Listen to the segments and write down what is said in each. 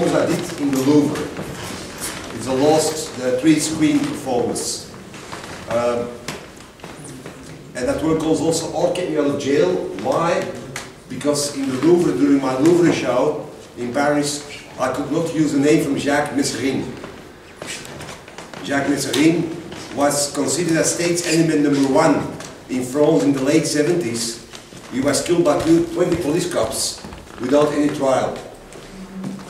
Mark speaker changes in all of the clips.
Speaker 1: performance I did in the Louvre. It's a lost three-screen performance. And that work was also all kept me out of jail. Why? Because in the Louvre, during my Louvre show in Paris, I could not use the name from Jacques Mesrine. Jacques Mesrine was considered as state's enemy #1 in France in the late 70s. He was killed by 20 police cops without any trial.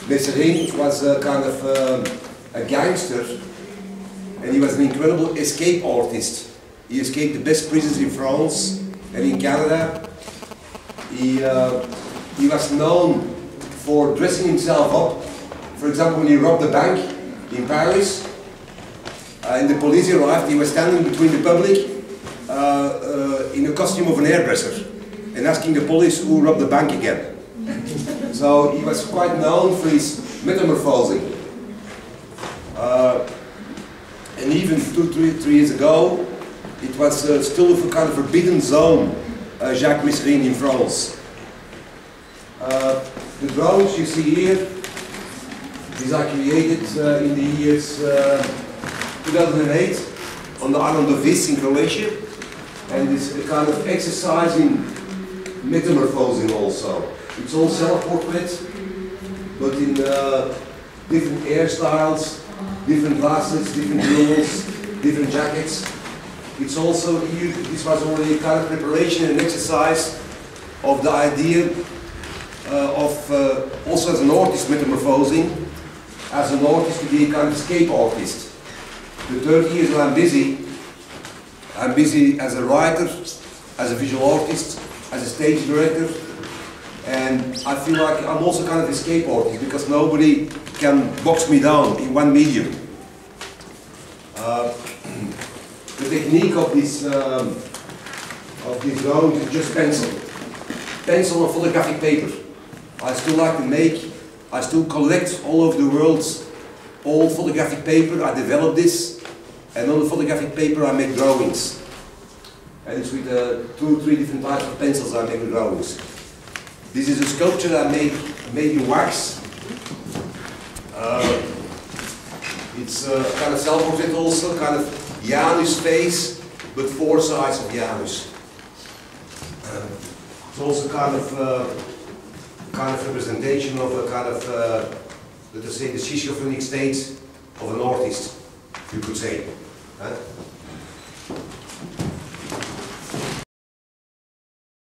Speaker 1: Mesrine was a kind of a gangster, and he was an incredible escape artist. He escaped the best prisons in France and in Canada. He was known for dressing himself up. For example, when he robbed a bank in Paris, and the police arrived, he was standing between the public in a costume of an hairdresser and asking the police who robbed the bank again. So he was quite known for his metamorphosing. And even 2-3 years ago, it was still a kind of forbidden zone, Jacques Mesrine in France. The drawings you see here, these are created in the years 2008 on the island of Vis in Croatia, and it's a kind of exercise in metamorphosing also. It's all self-portrait, but in different hairstyles, different glasses, different jewels, different jackets. It's also here, this was already a kind of preparation and exercise of the idea of also as an artist metamorphosing, as an artist to be a kind of escape artist. The 30 years that I'm busy as a writer, as a visual artist, as a stage director, and I feel like I'm also kind of escape artist because nobody can box me down in one medium. The technique of this drawing is just pencil on photographic paper. I still like to I still collect all over the world's old photographic paper. I develop this, and on the photographic paper I make drawings. And it's with 2 or 3 different types of pencils I make the drawings. This is a sculpture that I made in wax. It's kind of self-portrait also, kind of Janus face, but 4 sides of Janus. It's also kind of representation of a kind of, let us say, the schizophrenic state of an artist, you could say.